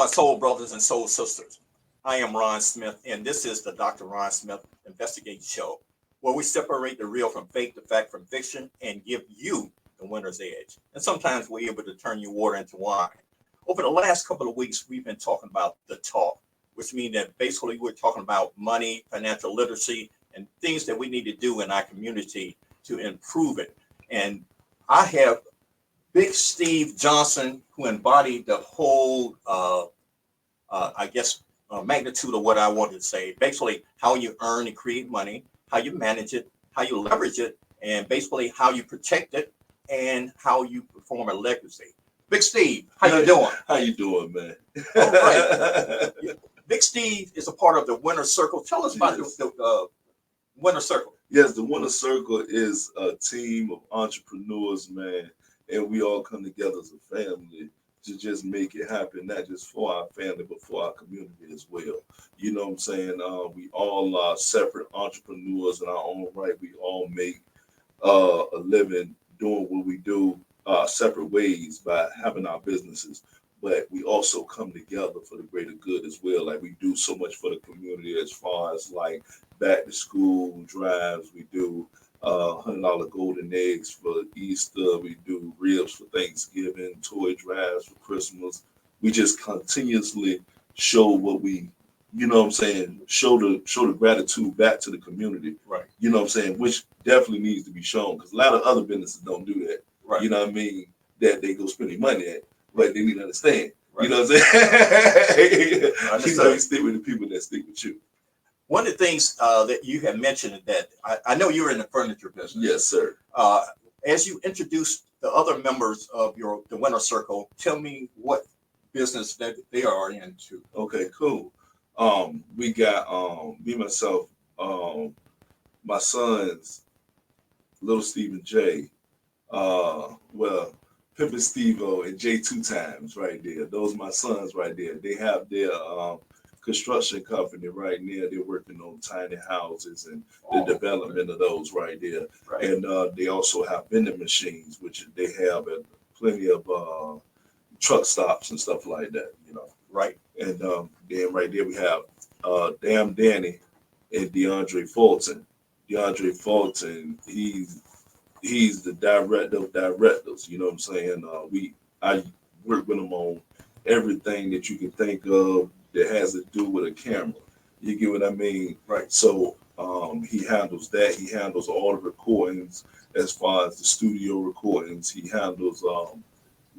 my soul brothers and soul sisters. I am Ron Smith, and this is the Dr. Ron Smith Investigate Show, where we separate the real from fake, the fact from fiction, and give you the winner's edge. And sometimes we're able to turn your water into wine. Over the last couple of weeks, we've been talking about the talk, which means that basically we're talking about money, financial literacy, and things that we need to do in our community to improve it. And I have Big Steve Johnson, who embodied the whole, magnitude of what I wanted to say. Basically, how you earn and create money, how you manage it, how you leverage it, and basically how you protect it, and how you perform a legacy. Big Steve, how you doing? How you doing, man? All right. Big Steve is a part of the Winner Circle. Tell us about the Winner Circle. Yes, the Winner Circle is a team of entrepreneurs, man, and we all come together as a family to just make it happen, not just for our family, but for our community as well. You know what I'm saying? We all are separate entrepreneurs in our own right. We all make a living doing what we do separate ways by having our businesses. But we also come together for the greater good as well. Like we do so much for the community as far as like back to school drives. We do $100 golden eggs for Easter. We do ribs for Thanksgiving, toy drives for Christmas. We just continuously show what we, you know what I'm saying, show the gratitude back to the community. Right. You know what I'm saying, which definitely needs to be shown because a lot of other businesses don't do that. Right. You know what I mean? That they go spend their money at, but they need to understand. Right. You know what I'm saying? Understood. You know, you stick with the people that stick with you. One of the things that you have mentioned that I know you're in the furniture business. Yes, sir. As you introduce the other members of the Winner Circle, tell me what business that they are into. Okay, cool. We got me, myself, my sons, Little Stephen J. Pimpin' Steve-O and J 2 times right there. Those are my sons right there. They have their construction company right now. They're working on tiny houses and the development of those right there. Right. And they also have vending machines, which they have at plenty of truck stops and stuff like that, you know. Right. And then right there we have Damn Danny and DeAndre Fulton. DeAndre Fulton, he's the director of directors, you know what I'm saying? I work with him on everything that you can think of that has to do with a camera. You get what I mean? Right. So he handles that. He handles all the recordings as far as the studio recordings. He handles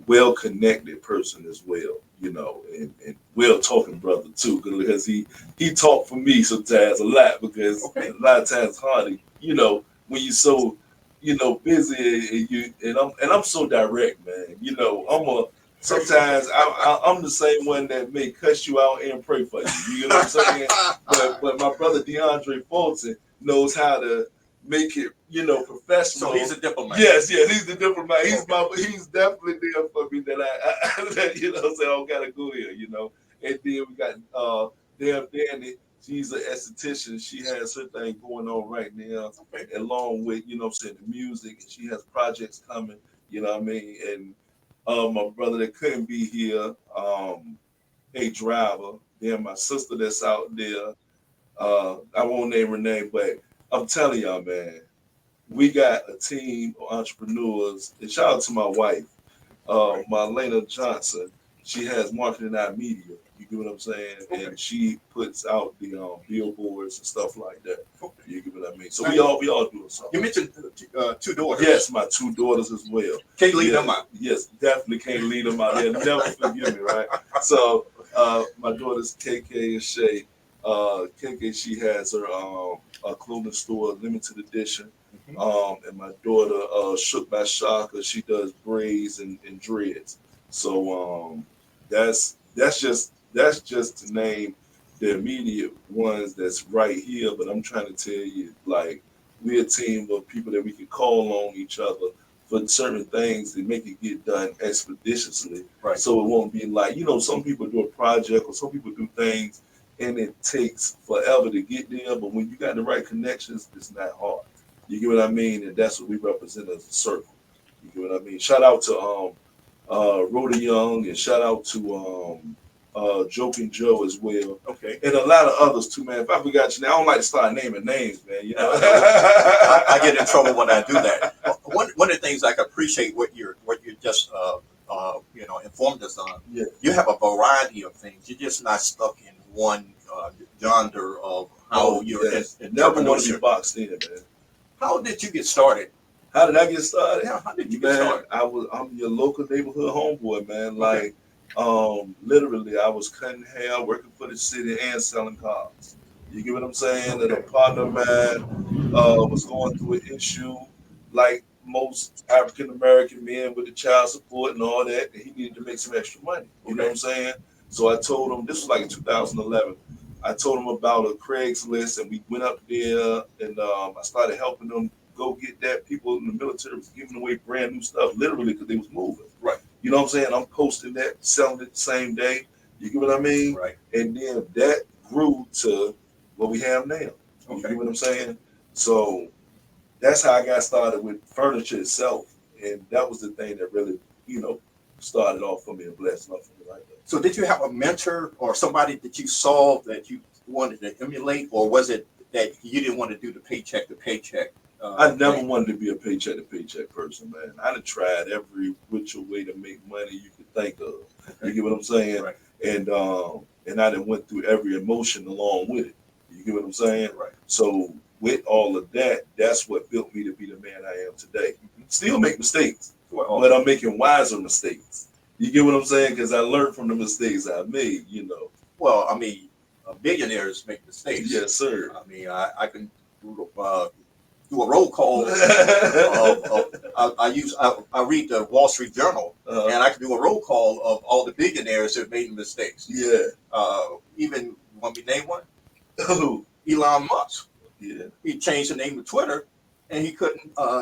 well-connected person as well, you know, and well-talking brother too, because he talked for me sometimes a lot because a lot of times it's hard, you know, when you're so, you know, busy and I'm so direct, man. You know, sometimes I'm the same one that may cuss you out and pray for you. You know what I'm saying? but my brother DeAndre Fulton knows how to make it, you know, professional. So he's a diplomat. Yes, he's the diplomat. He's definitely there for me that I you know, say I gotta go here, you know. And then we got Damn Danny. She's an esthetician. She has her thing going on right now, along with, you know what I'm saying, the music. She has projects coming, you know what I mean? And my brother that couldn't be here, a driver. Then my sister that's out there. I won't name her name, but I'm telling y'all, man, we got a team of entrepreneurs. And shout out to my wife, Marlena Johnson. She has marketing out media. You get what I'm saying? Okay. And she puts out the billboards and stuff like that. Okay. You get what I mean? So we all doing something. You mentioned two daughters. Yes, my two daughters as well. Can't leave them out. Yes, definitely can't leave them out. They'll never forgive me, right? So my daughters KK and Shay. KK, she has her a clothing store, limited edition. Mm-hmm. And my daughter Shook by Shaka, she does braids and dreads. So that's just to name the immediate ones that's right here. But I'm trying to tell you, like, we're a team of people that we can call on each other for certain things that make it get done expeditiously. Right. So it won't be like, you know, some people do a project or some people do things and it takes forever to get there. But when you got the right connections, it's not hard. You get what I mean? And that's what we represent as a circle. You get what I mean? Shout out to Rhoda Young and shout out to Joking Joe as well, Okay. and a lot of others too, man. If I forgot your name, I don't like to start naming names, man. You know, I get in trouble when I do that. One of the things I can appreciate what you just informed us on. Yeah. You have a variety of things. You're just not stuck in one genre of how you're yes. in Never want to be entrepreneurship. boxed in, man. How did you get started? How did I get started? Yeah, how did you get Man, started? I'm your local neighborhood homeboy, man. Okay. Like, literally, I was cutting hair, working for the city, and selling cars. You get what I'm saying? And a partner of mine was going through an issue, like most African American men with the child support and all that, and he needed to make some extra money. You know what I'm saying? So I told him, this was like in 2011. I told him about a Craigslist, and we went up there, and I started helping them go get that. People in the military was giving away brand new stuff, literally, because they was moving. Right. You know what I'm saying? I'm posting that, selling it the same day. You get what I mean? Right. And then that grew to what we have now. You Okay. get what I'm saying? So that's how I got started with furniture itself, and that was the thing that really, started off for me and blessed off for me like that. So did you have a mentor or somebody that you saw that you wanted to emulate, or was it that you didn't want to do the paycheck to paycheck? I never wanted to be a paycheck to paycheck person, man. I done tried every which way to make money you could think of. You get what I'm saying? Right. And I done went through every emotion along with it. You get what I'm saying? Right. So with all of that, that's what built me to be the man I am today. Still make mistakes, but I'm making wiser mistakes. You get what I'm saying? Because I learned from the mistakes I made, Well, I mean, billionaires make mistakes. Yes, sir. I mean, I can do a roll call. I read the Wall Street Journal, and I can do a roll call of all the billionaires that made mistakes. Yeah. Even want me to name one? Who? Elon Musk. Yeah. He changed the name of Twitter, and he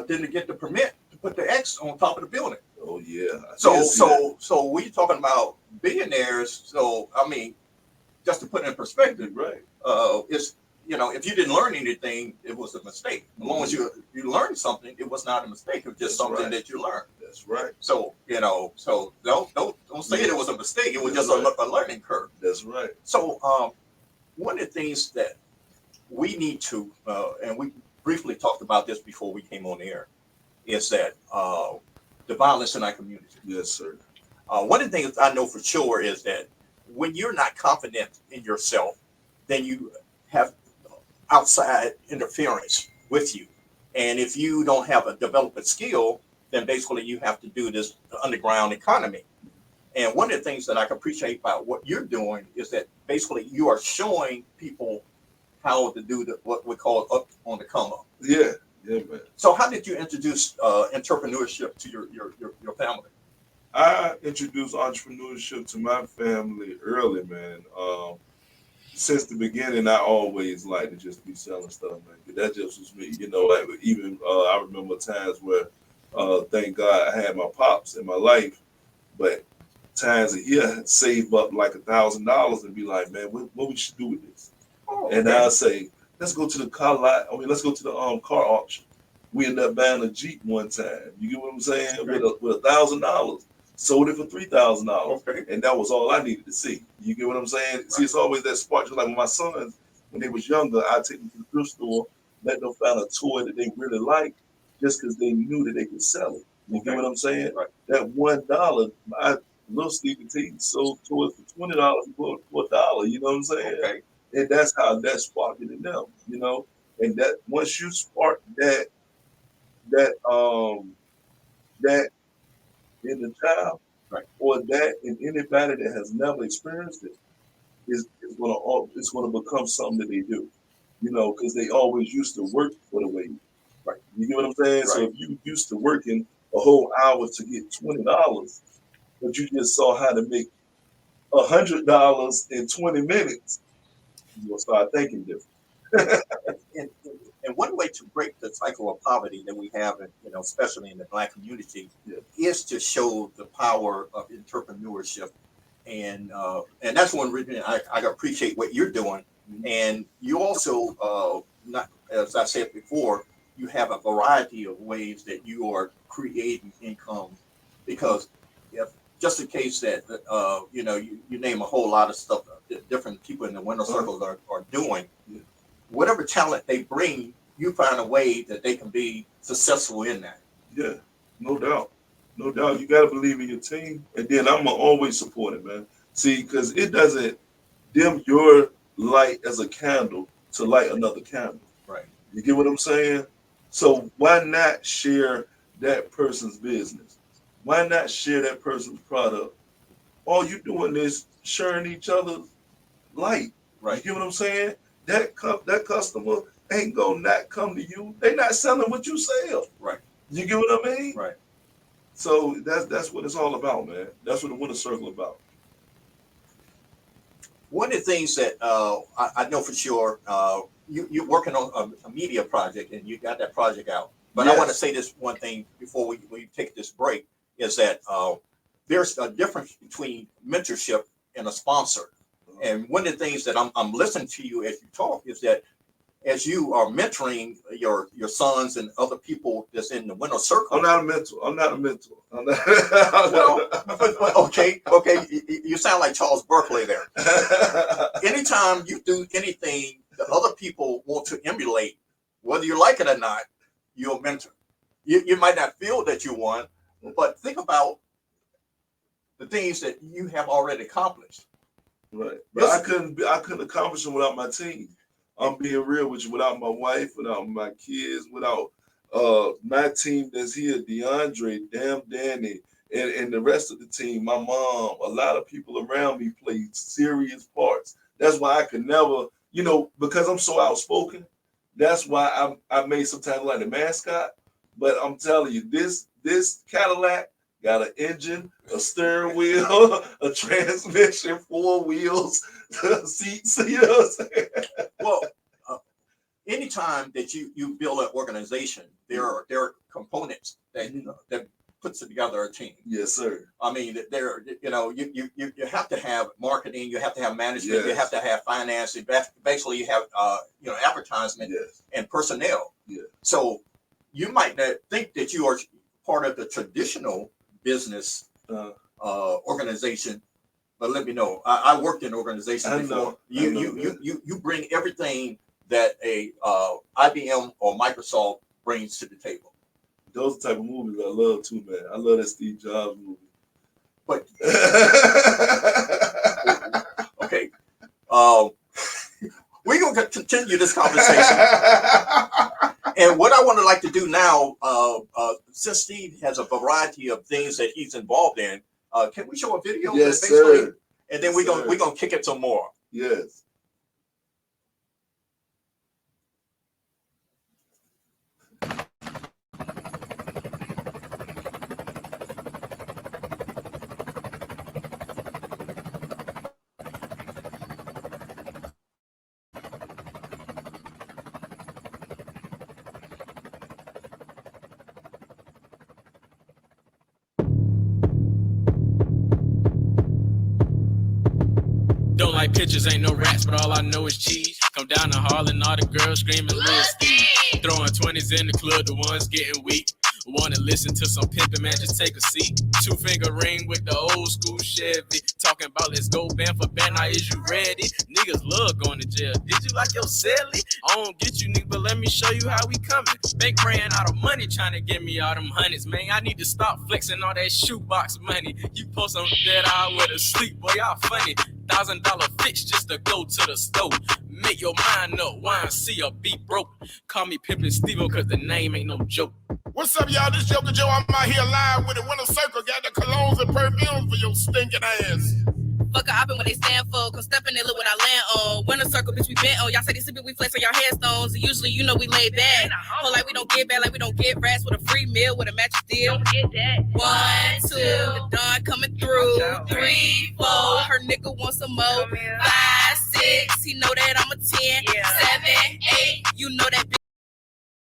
didn't get the permit to put the X on top of the building. Oh yeah. So we're talking about billionaires. So I mean, just to put it in perspective, right? It's if you didn't learn anything, it was a mistake. As long as you learned something, it was not a mistake. It was just something that you learned. That's right. So so don't say it was a mistake. It was just a learning curve. That's right. So one of the things that we need to, and we briefly talked about this before we came on air, is that the violence in our community. Yes, sir. One of the things I know for sure is that when you're not confident in yourself, then you have outside interference with you. And if you don't have a development skill, then basically you have to do this underground economy. And one of the things that I can appreciate about what you're doing is that basically you are showing people how to do what we call up on the come up. Yeah, man. So how did you introduce entrepreneurship to your family? I introduced entrepreneurship to my family early, man. Since the beginning, I always liked to just be selling stuff, man. That just was me, Like even I remember times where, thank God, I had my pops in my life, but times a year I'd save up like $1,000 and be like, man, what we should do with this? Oh, and I'll say, let's go to the car lot. Let's go to the car auction. We ended up buying a Jeep one time. You get what I'm saying? Okay. With $1,000. Sold it for $3,000. Okay. And that was all I needed to see. You get what I'm saying? Right. See, it's always that spark. Just like with my sons, when they was younger, I'd take them to the thrift store, let them find a toy that they really liked, just because they knew that they could sell it. You get what I'm saying? Right. That $1, my little Stevie T sold toys for $20 for $1. You know what I'm saying? Okay. And that's how that sparked it in them, And that once you spark that in the child, right, or that in anybody that has never experienced it, it's gonna become something that they do, because they always used to work for the wage. Right. You get what I'm saying? Right. So if you used to working a whole hour to get $20, but you just saw how to make $100 in 20 minutes, you'll start thinking different. And one way to break the cycle of poverty that we have, especially in the Black community, is to show the power of entrepreneurship, and that's one reason I appreciate what you're doing. Mm-hmm. And you also, not as I said before, you have a variety of ways that you are creating income, because if just in case that you know you name a whole lot of stuff that different people in the winner circles are doing. Yeah. Whatever talent they bring, you find a way that they can be successful in that. Yeah, no doubt. No doubt. You got to believe in your team. And then I'm going to always support it, man. See, because it doesn't dim your light as a candle to light another candle. Right. You get what I'm saying? So why not share that person's business? Why not share that person's product? All you doing is sharing each other's light. Right. You get what I'm saying? That customer ain't gonna not come to you. They not selling what you sell. Right. You get what I mean? Right. So that's what it's all about, man. That's what the winner circle about. One of the things that I know for sure, you're working on a media project and you got that project out. But Yes. I want to say this one thing before we take this break is that there's a difference between mentorship and a sponsor. And one of the things that I'm listening to you as you talk is that as you are mentoring your sons and other people that's in the winner circle. I'm not a mentor. I'm not. Well, okay. You sound like Charles Berkeley there. Anytime you do anything that other people want to emulate, whether you like it or not, you're a mentor. You might not feel that you won, but think about the things that you have already accomplished. Right. But I couldn't accomplish them without my team. I'm being real with you. Without my wife, without my kids, without my team that's here, DeAndre, Danny, and the rest of the team, my mom, a lot of people around me played serious parts. That's why I could never, because I'm so outspoken, that's why I made sometimes like the mascot. But I'm telling you, this Cadillac got an engine, a steering wheel, a transmission, 4 wheels, seats. You know what I'm saying? Well, anytime that you build an organization, there are components that that puts together a team. Yes, sir. I mean, you have to have marketing, you have to have management, Yes. you have to have finance. Basically, you have advertisement Yes. and personnel. Yeah. So you might not think that you are part of the traditional business organization, but let me know. I worked in organizations before. You bring everything that a IBM or Microsoft brings to the table. Those type of movies I love too, man. I love that Steve Jobs movie. But okay, we're gonna continue this conversation. And what I want to like to do now, since Steve has a variety of things that he's involved in, can we show a video? Yes, sir. And then we're gonna kick it some more. Yes. Don't like pictures, ain't no rats, but all I know is cheese. Come down to Harlan, all the girls screaming Lil Steve. Throwing 20s in the club, the ones getting weak. Wanna listen to some pimpin', man, just take a seat. 2-finger ring with the old school Chevy. Talking about let's go band for band, now is you ready? Niggas love going to jail. Did you like your celly? I don't get you, nigga, but let me show you how we coming. Bank ran out of money trying to get me all them hundreds, man. I need to stop flexing all that shoebox money. You post on that I with a sleep, boy, y'all funny. $1,000 fix just to go to the store. Make your mind up, wine, see a beat broke. Call me Pimpin' Steve-O, cause the name ain't no joke. What's up, y'all? This Joker Joe. I'm out here live with the Winner Circle. Got the colognes and perfumes for your stinking ass. Fuck I been what they stand for. Come step in and look what I land on. Winner Circle, bitch, we bent on. Y'all say they sleeping, we flex on y'all headstones. And usually, you know we lay back. Hold like we don't get back, like we don't get rats with a free meal, with a mattress deal. Don't forget that. 1, 2, the dawn coming through. 3, 4, her nigga wants some more. 5, 6, he know that I'm a 10. 7, 8, you know that bitch.